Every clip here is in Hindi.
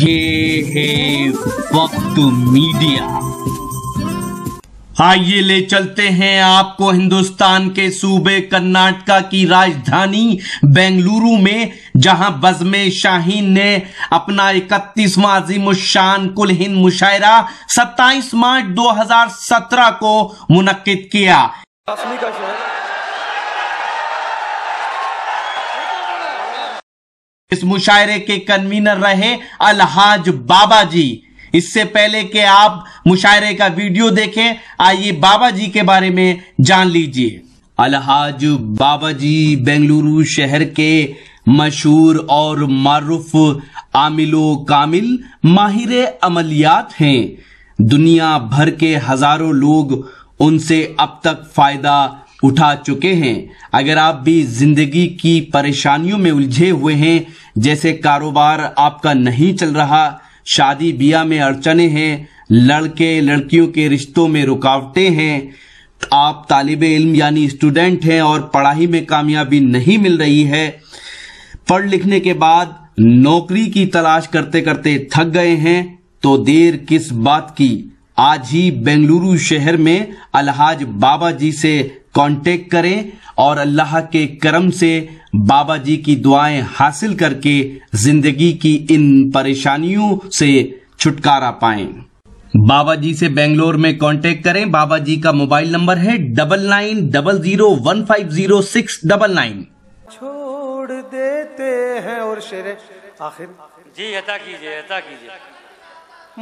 ये है वक्त मीडिया। आइए ले चलते हैं आपको हिंदुस्तान के सूबे कर्नाटका की राजधानी बेंगलुरु में, जहां बज़्म शाहीन ने अपना 31वां अज़ीमुश्शान कुल हिंद मुशायरा 27 मार्च 2017 को मुनक्किद किया। इस मुशायरे के कन्वीनर रहे अलहाज बाबा जी। इससे पहले कि आप मुशायरे का वीडियो देखें, आइए बाबा जी के बारे में जान लीजिए। अलहाज बाबा जी बेंगलुरु शहर के मशहूर और मारूफ आमिलो कामिल माहिर अमलियात हैं। दुनिया भर के हजारों लोग उनसे अब तक फायदा उठा चुके हैं। अगर आप भी जिंदगी की परेशानियों में उलझे हुए हैं, जैसे कारोबार आपका नहीं चल रहा, शादी ब्याह में अड़चने हैं, लड़के लड़कियों के रिश्तों में रुकावटें हैं, आप तालिबे इल्म यानी स्टूडेंट हैं और पढ़ाई में कामयाबी नहीं मिल रही है, पढ़ लिखने के बाद नौकरी की तलाश करते करते थक गए हैं, तो देर किस बात की, आज ही बेंगलुरु शहर में अलहाज बाबा जी से कांटेक्ट करें और अल्लाह के करम से बाबा जी की दुआएं हासिल करके जिंदगी की इन परेशानियों से छुटकारा पाएं। बाबा जी से बेंगलोर में कांटेक्ट करें। बाबा जी का मोबाइल नंबर है 9900150699। छोड़ देते हैं और शेर आखिर जी अता कीजिए, अता कीजिए।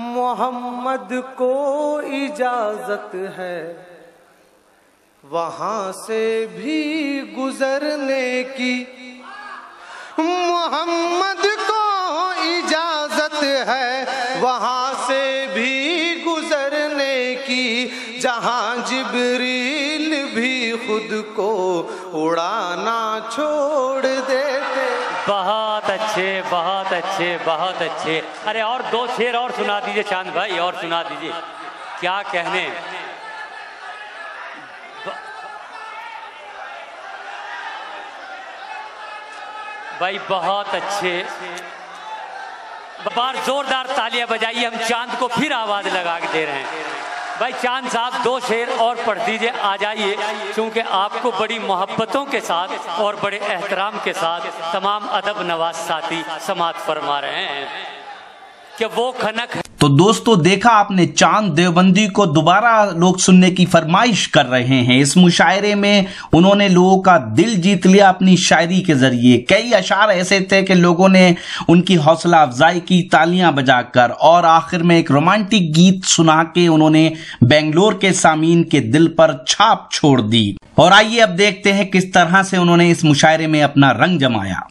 मोहम्मद को इजाजत है वहां से भी गुजरने की, मोहम्मद को इजाजत है वहां से भी गुजरने की, जहां जिब्रील भी खुद को उड़ाना छोड़ देते। बहुत अच्छे, बहुत अच्छे, बहुत अच्छे। अरे और दो शेर और सुना दीजिए चांद भाई, और सुना दीजिए। क्या कहने भाई, बहुत अच्छे। बार जोरदार तालियां बजाइए, हम चांद को फिर आवाज लगा के दे रहे हैं। भाई चांद साहब दो शेर और पढ़ दीजिए, आ जाइए, क्योंकि आपको बड़ी मोहब्बतों के साथ और बड़े एहतराम के साथ तमाम अदब नवाज साथी समात फरमा रहे हैं कि वो खनक। तो दोस्तों देखा आपने, चांद देवबंदी को दोबारा लोग सुनने की फरमाइश कर रहे हैं। इस मुशायरे में उन्होंने लोगों का दिल जीत लिया अपनी शायरी के जरिए। कई अशार ऐसे थे कि लोगों ने उनकी हौसला अफजाई की तालियां बजाकर, और आखिर में एक रोमांटिक गीत सुना के उन्होंने बेंगलोर के सामीन के दिल पर छाप छोड़ दी। और आइए अब देखते हैं किस तरह से उन्होंने इस मुशायरे में अपना रंग जमाया।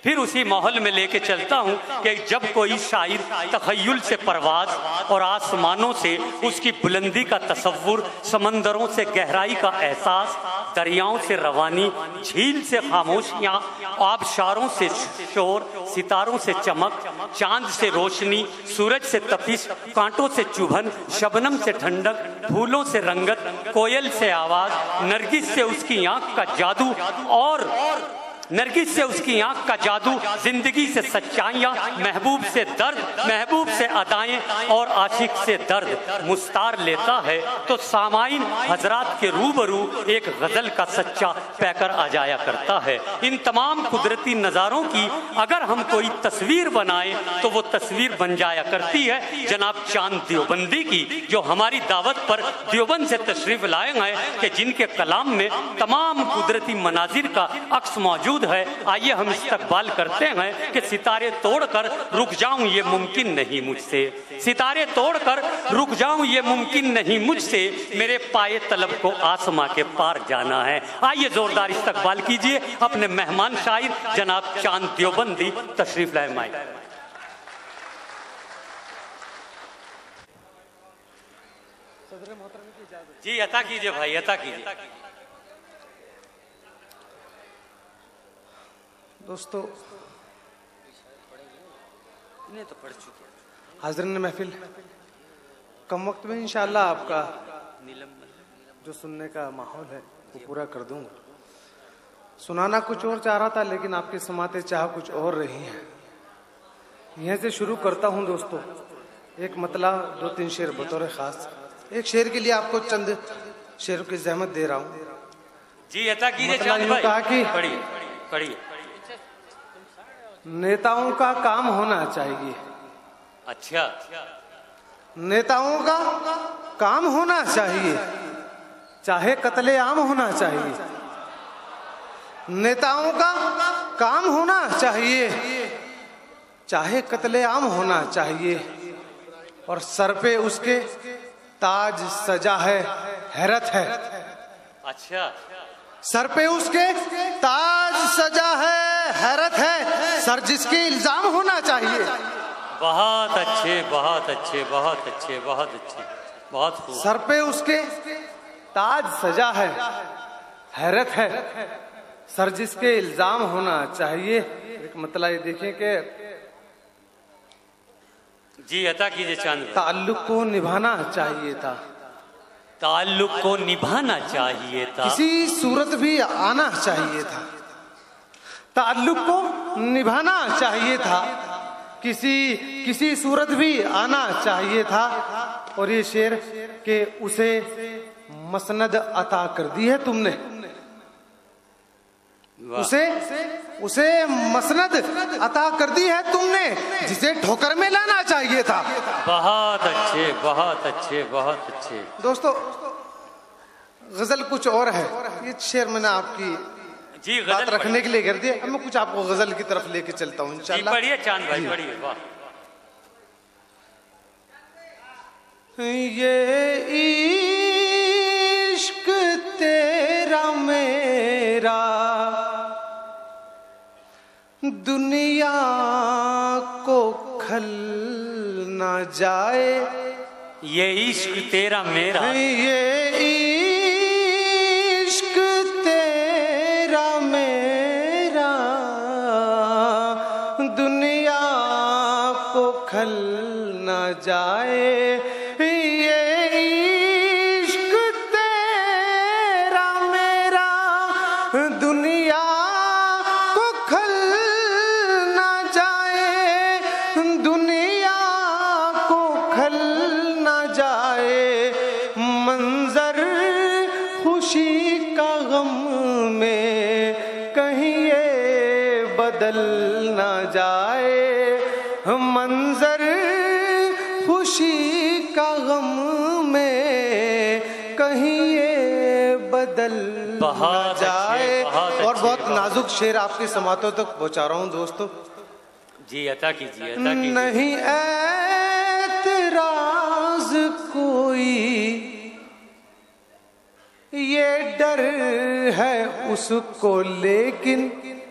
फिर उसी माहौल में लेके चलता हूँ कि जब कोई शायर तखय्युल से परवाज और आसमानों से उसकी बुलंदी का तसव्वुर, समंदरों से गहराई का एहसास, दरियाओं से रवानी, झील से खामोशियाँ, आबशारों से शोर, सितारों से चमक, चांद से रोशनी, सूरज से तपिश, कांटों से चुभन, शबनम से ठंडक, फूलों से रंगत, कोयल से आवाज, नरगिस से उसकी आंख का जादू, और नरगिस से उसकी आंख का जादू, जिंदगी से सच्चाइयां, महबूब से दर्द, महबूब से अदाएं और आशिक से दर्द मुस्तार लेता है, तो सामाइन हजरात के रूबरू एक गजल का सच्चा पैकर आ जाया करता है। इन तमाम कुदरती नज़ारों की अगर हम कोई तस्वीर बनाएं तो वो तस्वीर बन जाया करती है जनाब चांद देवबंदी की, जो हमारी दावत पर देवबंद से तशरीफ लाए हैं, कि जिनके कलाम में तमाम कुदरती मनाजिर का अक्स मौजूद है। आइए हम इस्तकबाल करते हैं कि सितारे तोड़कर रुक जाऊं ये मुमकिन नहीं मुझसे, सितारे तोड़कर रुक जाऊं ये मुमकिन नहीं मुझसे, मेरे पाए तलब को आसमां के पार जाना है। आइए जोरदार इस्तकबाल कीजिए अपने मेहमान शायर जनाब चांद देवबंदी, तशरीफ लाए माइक। जी अता कीजिए भाई, अता कीजिए। दोस्तों इन्हें तो पढ़ चुके, हाज़रीन महफिल, कम वक्त में इंशाअल्लाह आपका जो सुनने का माहौल है वो पूरा कर दूंगा। सुनाना कुछ और चाह रहा था, लेकिन आपकी समाते चाह कुछ और रही है। यहाँ से शुरू करता हूँ दोस्तों। एक मतला 2-3 शेर बतौर खास। एक शेर के लिए आपको चंद शेरों की जहमत दे रहा हूँ जी। अता कीजिए मतलब चांद भाई। कहा कि पढ़िए। नेताओं का काम होना चाहिए। अच्छा। नेताओं का काम होना चाहिए, चाहे कत्लेआम होना चाहिए। नेताओं का काम होना चाहिए, चाहे कत्लेआम होना चाहिए। और सर पे उसके ताज सजा है, हैरत है। अच्छा। सर पे उसके ताज सजा है, हैरत है। सर जिसके इल्जाम होना चाहिए। बहुत अच्छे, बहुत अच्छे, बहुत अच्छे, बहुत अच्छे, बहुत खूब। सर पे उसके ताज सजा है, हैरत है। सर जिसके इल्जाम होना चाहिए। एक मतलब ये देखें कि जी अता कीजिए चांद भाई। ताल्लुक को निभाना चाहिए था, ताल्लुक को निभाना चाहिए था, किसी सूरत भी आना चाहिए था। ताल्लुक को निभाना चाहिए था, किसी सूरत भी आना चाहिए था। और ये शेर के उसे मसनद अता कर दी है तुमने। उसे मसनद अता कर दी है तुमने, जिसे ठोकर में लाना चाहिए था। बहुत अच्छे, बहुत अच्छे, बहुत अच्छे। दोस्तों गजल कुछ और है। ये शेर मैंने आपकी जी बात रखने के लिए कर दिया। अब मैं कुछ आपको गजल की तरफ लेके चलता हूँ इंशाल्लाह। पढ़िए चांद भाई, पढ़िए। वाह। ये इश्क तेरा मेरा दुनिया को खल न जाए। ये इश्क तेरा मेरा, ये इश्क तेरा मेरा दुनिया को खल न जाए। मंजर खुशी का गम में कहीं ये बदल न जाए। और बहुत नाजुक शेर आपके समातों तक पहुंचा रहा हूं दोस्तों। जी अता कीजिए, अता कीजिए। नहीं ऐतराज कोई, ये डर है उसको लेकिन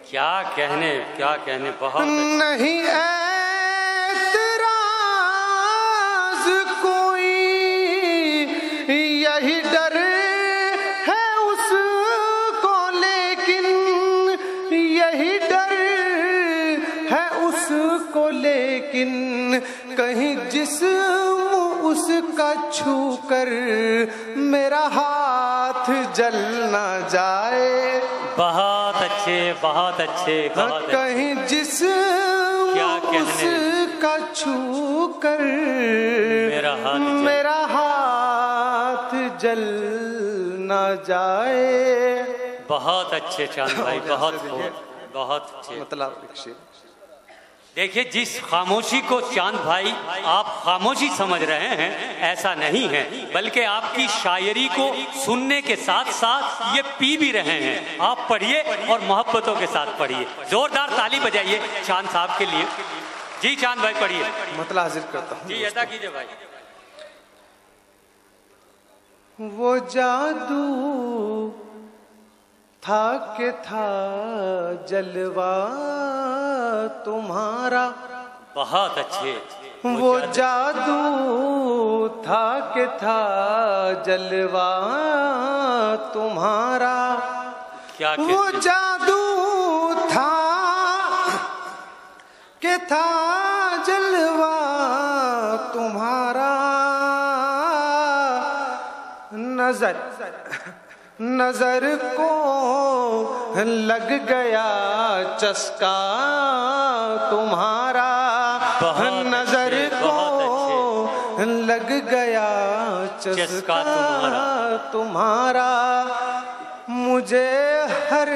क्या कहने बहुत नहीं ऐतराज कोई, यही डर है उसको लेकिन यही डर है उसको लेकिन कहीं जिस्म उसका छू कर मेरा हाथ जल ना जाए। बहुत अच्छे, बहुत अच्छे, बहुत कहीं जिस्म उसका छू कर मेरा हाथ जल ना जाए। बहुत अच्छे चांद भाई, बहुत अच्छे। मतलब देखिए, जिस खामोशी को चांद भाई आप खामोशी समझ रहे हैं, ऐसा नहीं है, बल्कि आपकी शायरी को सुनने के साथ साथ ये पी भी रहे हैं। आप पढ़िए और मोहब्बतों के साथ पढ़िए। जोरदार ताली बजाइए चांद साहब के लिए। जी चांद भाई पढ़िए। मतलब हाजिर करता हूँ। जी अदा कीजिए भाई। वो जादू था के था जलवा तुम्हारा। बहुत अच्छे। वो जादू था के था जलवा तुम्हारा। क्या वो जादू था के था जलवा तुम्हारा। नजर को लग गया चस्का तुम्हारा। लग गया चस्का तुम्हारा, मुझे हर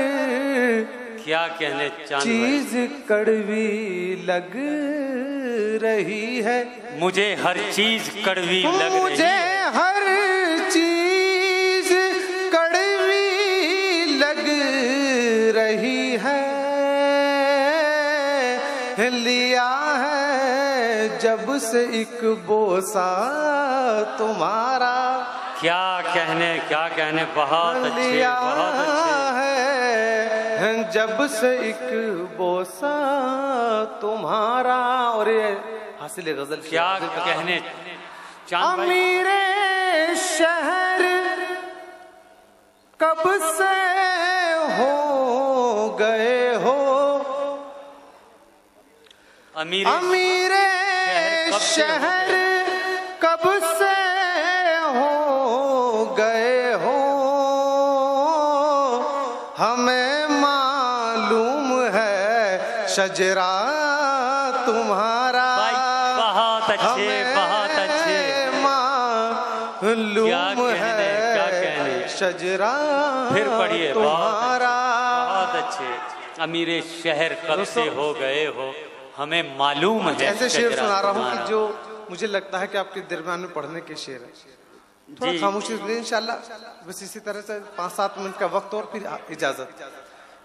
क्या कहने चीज कड़वी लग रही है, मुझे हर चीज कड़वी लग रही है, मुझे हर चीज कड़वी लग रही है। लिया है जब से एक बोसा तुम्हारा, क्या कहने बहुत अच्छे, लिया बहुत अच्छे। है जब से एक बोसा तुम्हारा। और ये हासिल गजल क्या कहने चांद भाई। अमीरे शहर कब से हो गए हो, अमीरे शहर कब से हो गए हो, हमें मालूम है शजरा तुम्हारा। बहुत अच्छे, बहुत अच्छे। मालूम है शजरा फिर पढ़िए तुम्हारा। बहुत अच्छे। अमीरे शहर कब से हो गए हो, हमें मालूम है। ऐसे शेर सुना रहा हूँ कि जो मुझे लगता है कि आपके दरमियान में पढ़ने के शेर है। थोड़ा खामोशी से इंशाल्लाह, बस इसी तरह से 5-7 मिनट का वक्त और फिर इजाजत।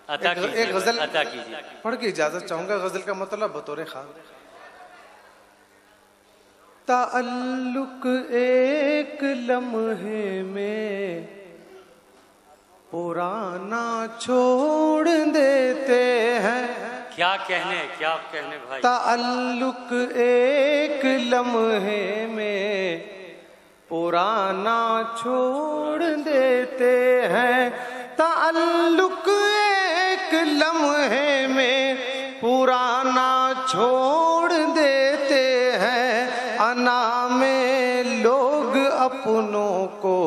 एक गजल अता कीजिए, पढ़ के इजाजत चाहूंगा। गजल का मतलब बतौर खास, ताल्लुक एक लम्हे में पुराना छोड़ देते हैं। क्या कहने भाई। ताल्लुक एक लम्हे में पुराना छोड़ देते हैं, ताल्लुक एक लम्हे में पुराना छोड़ देते हैं। अना में लोग अपनों को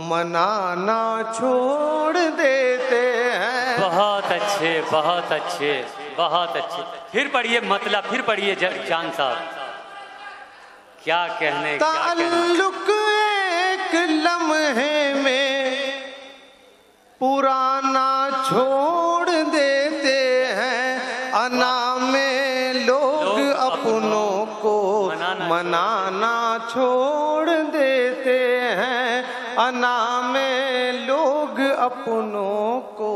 मनाना छोड़ देते हैं। बहुत अच्छे, बहुत अच्छे, बहुत अच्छे। फिर पढ़िए मतलब, फिर पढ़िए चांद साहब। क्या कहने। ताल्लुक एक लम्हे में पुराना छोड़ देते हैं। अना में लोग अपनों को मनाना छोड़ देते हैं। अना में लोग अपनों को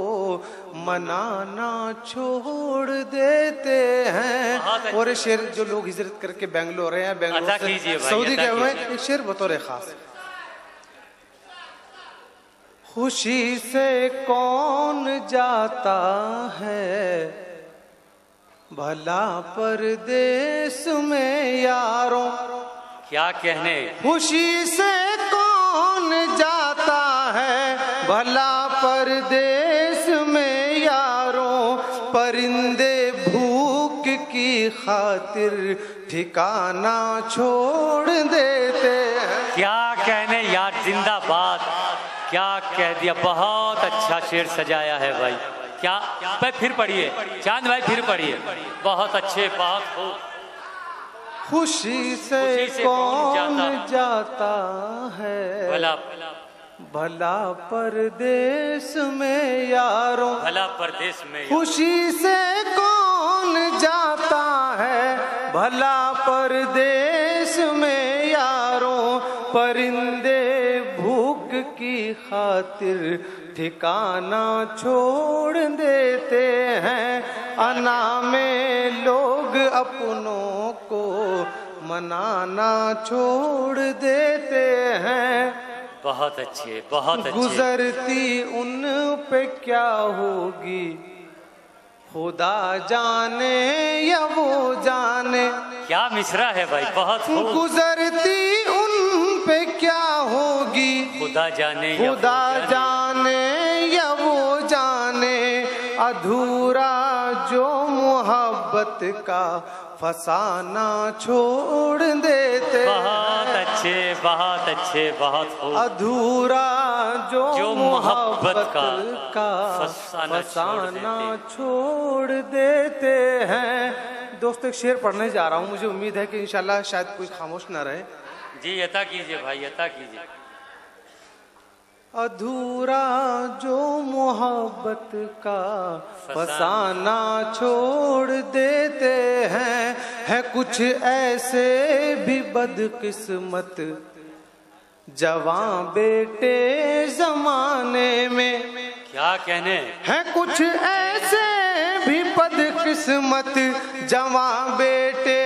मनाना छोड़ देते हैं। और शेर जो लोग हिजरत करके बेंगलोर हैं, बेंगलोर से सऊदी गए हुए हैं, शेर बतौर खास। खुशी से कौन जाता है भला परदेश में यारों। क्या कहने। खुशी से कौन जाता है भला परदेश में यारों। परिंदे भूख की खातिर ठिकाना छोड़ देते हैं। क्या कहने यार, जिंदाबाद। क्या कह दिया, बहुत अच्छा शेर सजाया है भाई। क्या भाई, फिर पढ़िए चांद भाई, फिर पढ़िए। बहुत अच्छे, बहुत खूब। खुशी से कौन जाता है भला परदेश में यारों। भला परदेश में। खुशी से कौन जाता है भला परदेश में यारों। परिंदे भूख की खातिर ठिकाना छोड़ देते हैं। अना में लोग अपनों को मनाना छोड़ देते हैं। बहुत अच्छे, बहुत अच्छे। गुजरती उन पे क्या होगी खुदा जाने या वो जाने। क्या मिसरा है भाई, बहुत खूब। गुजरती उन पे क्या होगी खुदा जाने, खुदा जाने या वो जाने। अधूरा जो मोहब्बत का फसाना छोड़ देते। बहुत अच्छे, बहुत अच्छे, बहुत खूब। अधूरा जो मोहब्बत का फसाना छोड़ देते हैं। दोस्तों, एक शेर पढ़ने जा रहा हूँ। मुझे उम्मीद है कि इंशाल्लाह शायद कोई खामोश ना रहे। जी अता कीजिए भाई, अता कीजिए। अधूरा जो मोहब्बत का फसाना छोड़ देते हैं, है कुछ ऐसे भी बदकिस्मत जवां बेटे जमाने में। क्या कहने, है कुछ ऐसे भी बदकिस्मत जवां बेटे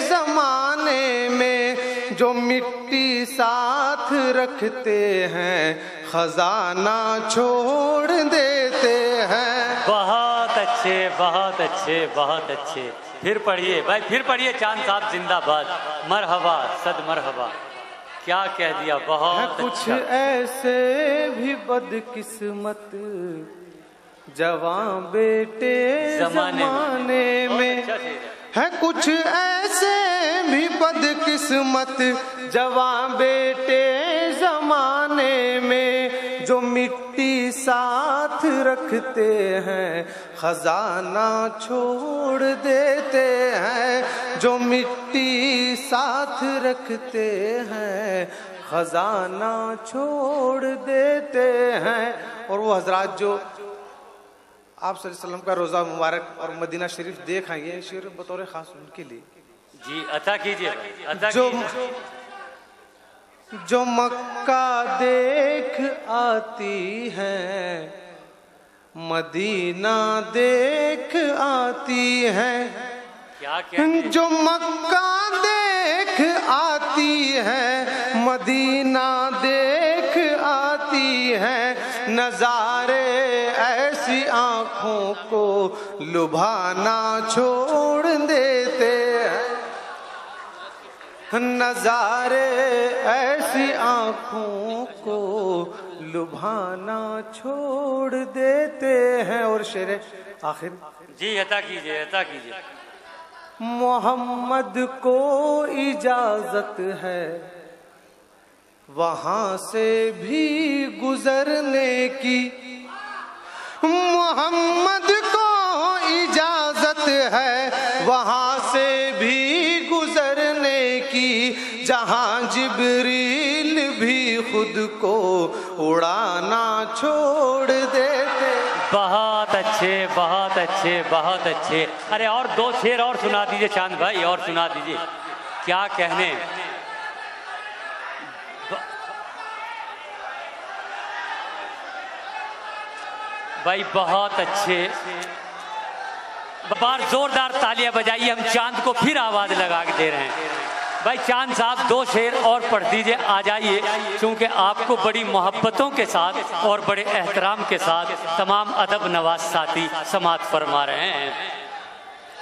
जमाने में, जो मिट्टी साथ रखते हैं खजाना छोड़ देते हैं। बहुत अच्छे, बहुत अच्छे, बहुत अच्छे। फिर पढ़िए भाई, फिर पढ़िए। चांद साहब जिंदाबाद, मरहबा, सद मरहबा। क्या कह दिया, बहुत कुछ अच्छा। ऐसे भी बदकिस्मत जवां बेटे जमाने में, है कुछ ऐसे भी बदकिस्मत जवां बेटे जमाने में, जो मिट्टी साथ रखते हैं खजाना छोड़ देते हैं, जो मिट्टी साथ रखते हैं खजाना छोड़ देते हैं। और वो हजरात जो आप सल्लल्लाहु अलैहि वसल्लम का रोज़ा मुबारक और मदीना शरीफ देख आए, ये शेर बतौर खास उनके लिए। जी अता कीजिए, अता जो कीजिए। जो मक्का देख आती है मदीना देख आती है, क्या कहने, जो मक्का देख आती है मदीना देख आती है, नजारे ऐसी आंखों को लुभाना छोड़ देते हैं, नजारे ऐसी आंखों को लुभाना छोड़ देते हैं। और शेर आखिर जी अता कीजिए, अता कीजिए। मोहम्मद को इजाजत है वहां से भी गुजरने की, मोहम्मद को इजाजत है वहां से भी गुजरने की, जहां जिब्रील भी खुद को उड़ाना छोड़ देते। बहुत अच्छे, बहुत अच्छे, बहुत अच्छे। अरे और दो शेर और सुना दीजिए चांद भाई, और सुना दीजिए। क्या कहने, भाई बहुत अच्छे। बार जोरदार तालियां बजाइए, हम चांद को फिर आवाज लगा के दे रहे हैं। भाई चांद साहब दो शेर और पढ़ दीजिए, आ जाइए, क्योंकि आपको बड़ी मोहब्बतों के साथ और बड़े एहतराम के साथ तमाम अदब नवाज साथी समात फरमा रहे हैं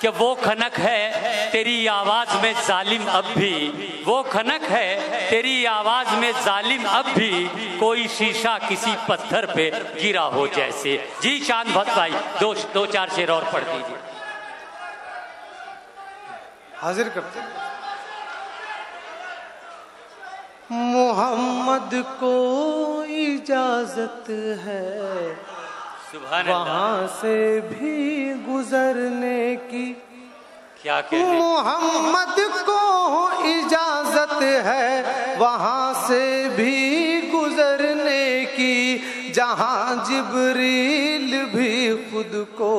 कि वो खनक है तेरी आवाज में जालिम अब भी, वो खनक है तेरी आवाज में जालिम अब भी, कोई शीशा किसी पत्थर पे गिरा हो जैसे। जी चांद भट्ट भाई दो चार शेर और पढ़ दीजिए। हाजिर करते हैं। मोहम्मद को इजाजत है वहां से भी गुजरने की, क्या कहने, मोहम्मद को इजाजत है वहां से भी गुजरने की, जहां जिब्रील भी खुद को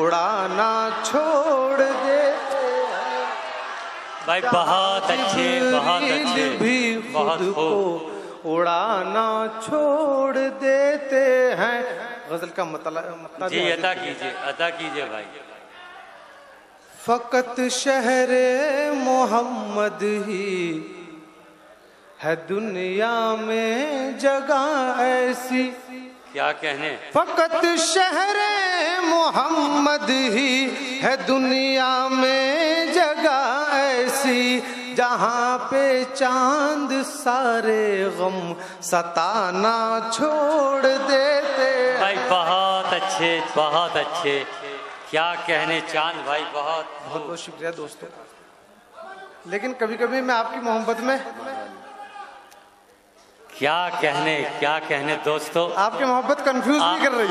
उड़ाना छोड़ देते हैं। भाई बहुत अच्छे, बहुत अच्छे, भी बहुत खुद को उड़ाना छोड़ देते हैं। गजल का मतलब जी अदा कीजिए, अदा कीजिए भाई। फकत शहरे मोहम्मद ही है दुनिया में जगह ऐसी, क्या कहने, फकत शहरे मोहम्मद ही है दुनिया में जगह ऐसी, जहाँ पे चांद सारे गम सताना छोड़ देते। भाई बहुत अच्छे, बहुत अच्छे। क्या कहने चांद भाई, बहुत बहुत बहुत शुक्रिया दोस्तों। लेकिन कभी कभी मैं आपकी मोहब्बत में, क्या कहने, क्या कहने दोस्तों, आपकी मोहब्बत कंफ्यूज नहीं कर रही।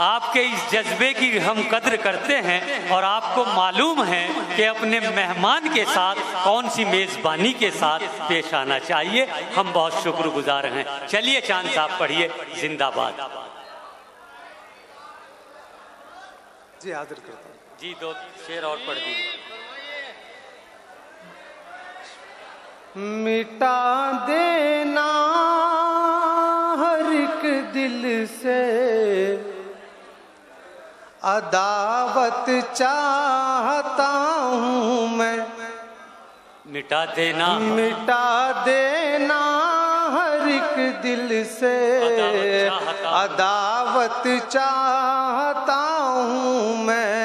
आपके इस जज्बे की हम कद्र करते हैं और आपको मालूम है कि अपने मेहमान के साथ कौन सी मेज़बानी के साथ पेश आना चाहिए। हम बहुत शुक्रगुजार हैं। चलिए चांद साहब पढ़िए जिंदाबाद। जी हाजिर करता हूँ। जी 2 शेर और पढ़ दीजिए। मिटा देना हर एक दिल से अदावत चाहता हूँ मैं। मिटा देना हर एक दिल से अदावत चाहता हूँ मैं।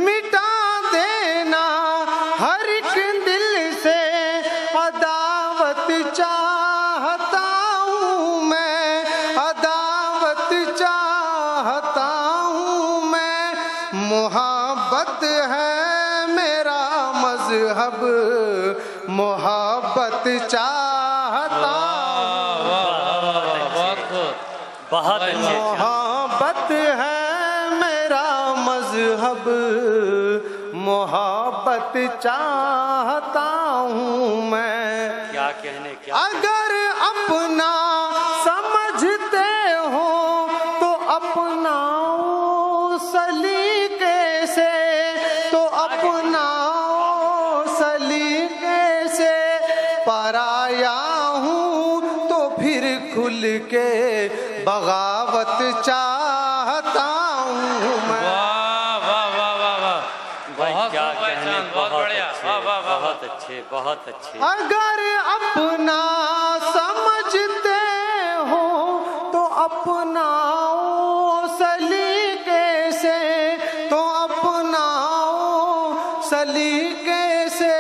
मिटा देना हर एक दिल से अदावत चाहता हूँ मैं। अदावत चाहता हूँ मैं। मोहब्बत है मेरा मजहब, मोहब्बत चाहता बहुत अच्छे। मोहब्बत है मेरा मजहब, मोहब्बत चाहता हूँ मैं। क्या कहने क्या अगर अपना समझते हो तो अपनाओ सलीके से, तो अपनाओ सलीके से। पराया हूँ तो फिर खुल के बगावत चाहता हूँ मैं। वाह वाह वाह वाह वाह, भाई बहुत क्या खूब है कहने, चांद, बहुत बढ़िया, वाह वाह वाह। बहुत अच्छे बहुत अच्छे। अगर अपना समझते हो तो अपनाओ सलीके से, तो अपनाओ सलीके से।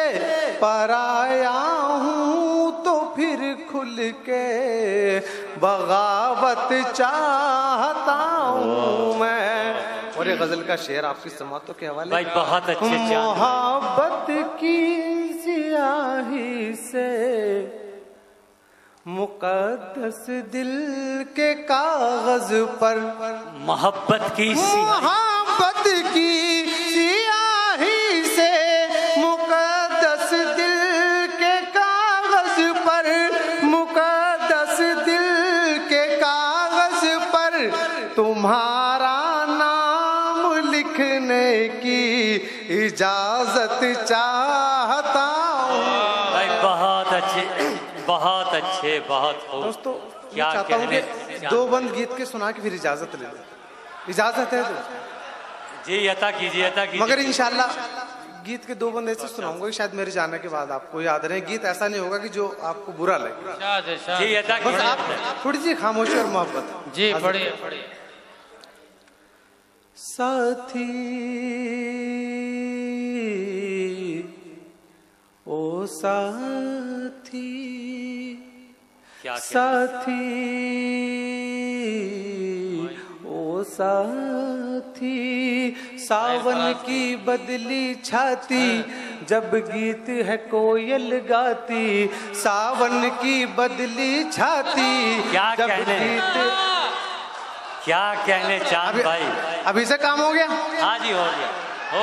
पराया हूँ तो फिर खुल के बगावत चाहता हूँ मैं। और ये गजल का शेर आपकी समातों के हवाले। भाई बहुत अच्छे चांद। मोहब्बत की सियाही से मुकद्दस दिल के कागज पर, मोहब्बत की मोहब्बत की सियाही से मुकद्दस दिल के कागज पर, मुकद्दस दिल के कागज पर तुम्हारा नाम लिखने की इजाजत चाहता हूँ। भाई बहुत अच्छे बहुत अच्छे बहुत खूब। दोस्तों क्या मैं चाहता हूँ कहने कि 2 बंद गीत के सुना के फिर इजाजत ले लें। इजाजत है तो? जी अता कीजिए अता कीजिए। मगर इंशाल्लाह गीत के 2 बंद ऐसे सुनाऊंगा कि शायद मेरे जाने के बाद आपको याद रहे। गीत ऐसा नहीं होगा कि जो आपको बुरा लगे। जी अता बस आप कीजिए। थोड़ी सी खामोशी और मोहब्बत। जी बढ़िया बढ़िया। साथी ओ साथी, क्या साथी ओ साथी। सावन की बदली छाती जब गीत है कोयल गाती। सावन की बदली छाती क्या जब कहने? गीत। क्या कहने चांद भाई। अभी से काम हो गया। हाँ जी हो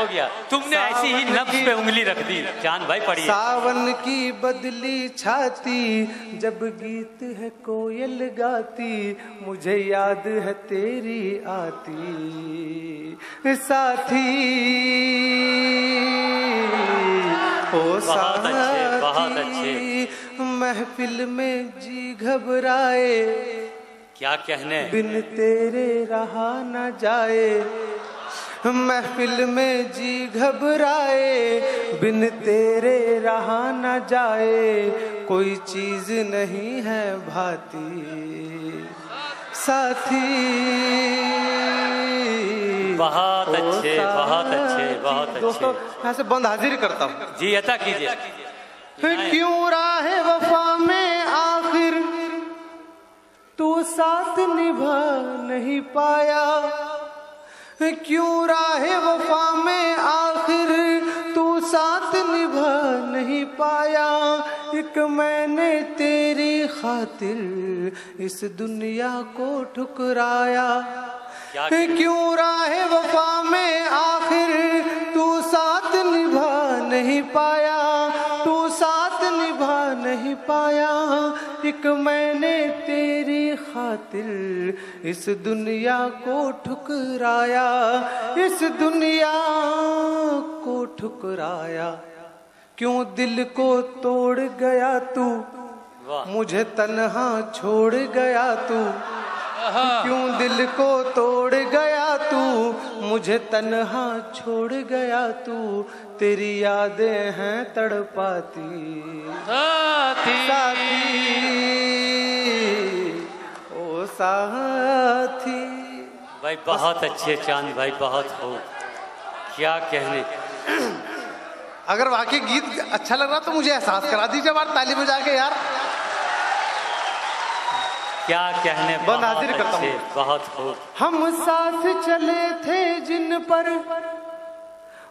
गया। तुमने ऐसी ही नब्ज पे उंगली रख दी। चांद भाई पढ़िए। सावन की बदली छाती जब गीत है कोयल गाती। मुझे याद है तेरी आती साथी ओ साथी। बहुत अच्छे। महफिल में जी घबराए क्या कहने। बिन तेरे रहा न जाए। महफिल में जी घबराए बिन तेरे रहा न जाए। कोई चीज नहीं है भाती साथी। बहुत अच्छे बहुत अच्छे बहुत अच्छे। दोस्तों यहाँ से बंद हाजिर करता हूँ। जी अता कीजिए। क्यों राहे वफा में आखिर तू साथ निभा नहीं पाया। क्यों राहे वफा में आखिर तू साथ निभा नहीं पाया। एक मैंने तेरी खातिर इस दुनिया को ठुकराया। क्यों राह वफा में आखिर तू साथ निभा नहीं पाया, तू साथ निभा नहीं पाया। एक मैंने तेरी खातिर इस दुनिया को ठुकराया, इस दुनिया को ठुकराया। क्यों दिल को तोड़ गया तू, मुझे तन्हा छोड़ गया तू। क्यों दिल को तोड़ गया तू, मुझे तन्हा छोड़ गया तू। तेरी यादें हैं तड़पाती साथी, ओ साथी। भाई बहुत अच्छे चांद भाई, बहुत हो, क्या कहने। अगर वाकई गीत अच्छा लग रहा तो मुझे एहसास करा दीजिए बार ताली बजा के यार। क्या कहने, बंद हाजिर करता हूँ। बहुत हो। हम साथ चले थे जिन पर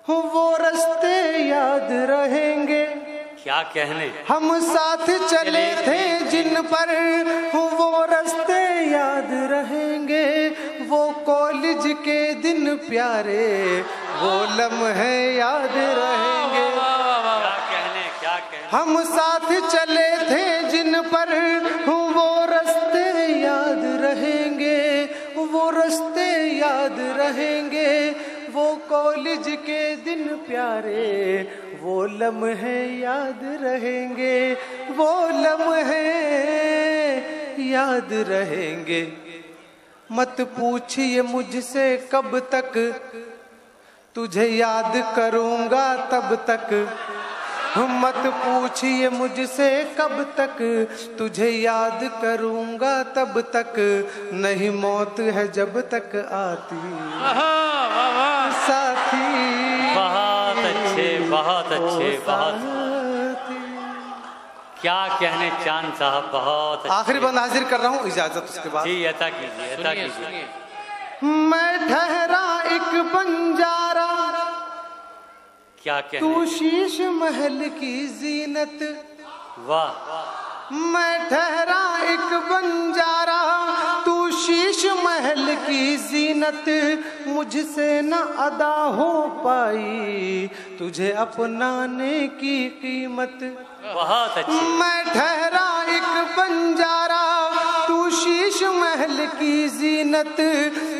वो रास्ते याद रहेंगे। क्या कहने। हम साथ चले थे जिन पर वो रास्ते याद रहेंगे। वो कॉलेज के दिन प्यारे, वो लम्हे याद रहेंगे। क्या कहने, क्या कहने। हम साथ चले थे जिन पर वो रास्ते याद रहेंगे, वो रास्ते याद रहेंगे। वो कॉलेज के दिन प्यारे, वो लम्हे याद रहेंगे, वो लम्हे याद रहेंगे। मत पूछिए मुझसे कब तक, तुझे याद करूंगा तब तक। मत पूछिए मुझसे कब तक, तुझे याद करूंगा तब तक। नहीं मौत है जब तक आती साथी। बहुत अच्छे, बहुत अच्छे, बहुत। क्या कहने चांद साहब, बहुत अच्छे। आखिरी बंद हाजिर कर रहा हूँ, इजाजत उसके बाद। जी अता कीजिए, अता कीजिए। मैं ठहरा एक बंजारा, क्या कहने। तू शीश महल की जीनत। वाह। मैं ठहरा एक बंजारा, तू शीश महल की जीनत। मुझसे न अदा हो पाई तुझे अपनाने की कीमत। बहुत अच्छे। मैं ठहरा एक बंजारा, तू शीश महल की जीनत।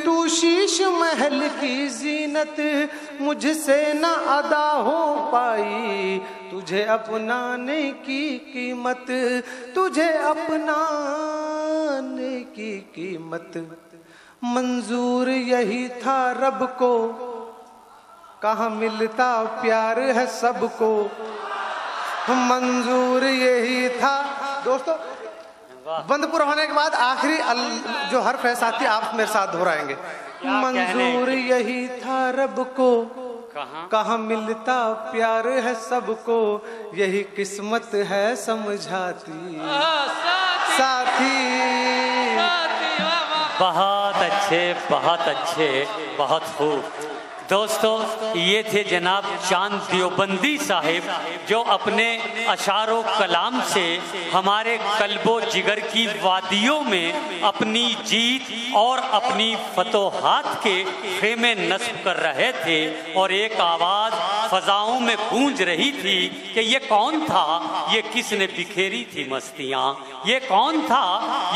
तू शीश महल की जीनत। मुझसे न अदा हो पाई तुझे अपनाने की कीमत, तुझे अपनाने की कीमत। मंजूर यही था रब को, कहाँ मिलता प्यार है सबको। मंजूर यही था। दोस्तों बंद पूरा होने के बाद आखिरी जो हर्फ है साथी आप मेरे साथ दोहराएंगे। मंजूर यही था रब को, कहाँ मिलता प्यार है सबको। यही किस्मत है समझाती साथी। बहुत अच्छे, बहुत अच्छे, बहुत खूब। दोस्तों ये थे जनाब चांद देवबंदी साहिब, जो अपने अशारो कलाम से हमारे कल्बो जिगर की वादियों में अपनी जीत और अपनी फतोहात के खेमे नस्ब कर रहे थे। और एक आवाज़ फजाओं में गूंज रही थी कि ये कौन था, ये किसने बिखेरी थी मस्तियाँ। ये कौन था,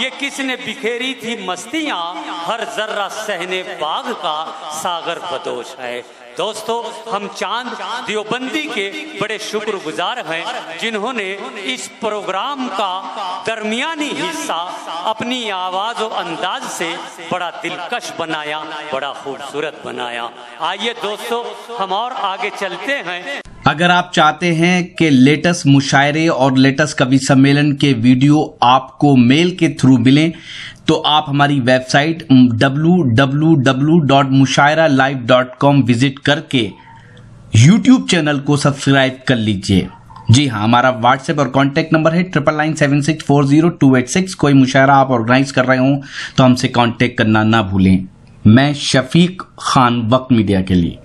ये किसने बिखेरी थी मस्तियाँ। हर जर्रा सहने बाग का सागर बदोश है। दोस्तों हम चांद देवबंदी के बड़े शुक्रगुजार हैं, जिन्होंने इस प्रोग्राम का दरमियानी हिस्सा अपनी आवाज़ और अंदाज से बड़ा दिलकश बनाया, बड़ा खूबसूरत बनाया। आइए दोस्तों हम और आगे चलते हैं। अगर आप चाहते हैं कि लेटेस्ट मुशायरे और लेटेस्ट कवि सम्मेलन के वीडियो आपको मेल के थ्रू मिलें, तो आप हमारी वेबसाइट www.mushairalive.com विजिट करके YouTube चैनल को सब्सक्राइब कर लीजिए। जी हाँ, हमारा व्हाट्सएप और कॉन्टैक्ट नंबर है 9996402886। कोई मुशायरा आप ऑर्गेनाइज कर रहे हो तो हमसे कॉन्टैक्ट करना ना भूलें। मैं शफीक खान, वक्त मीडिया के लिए।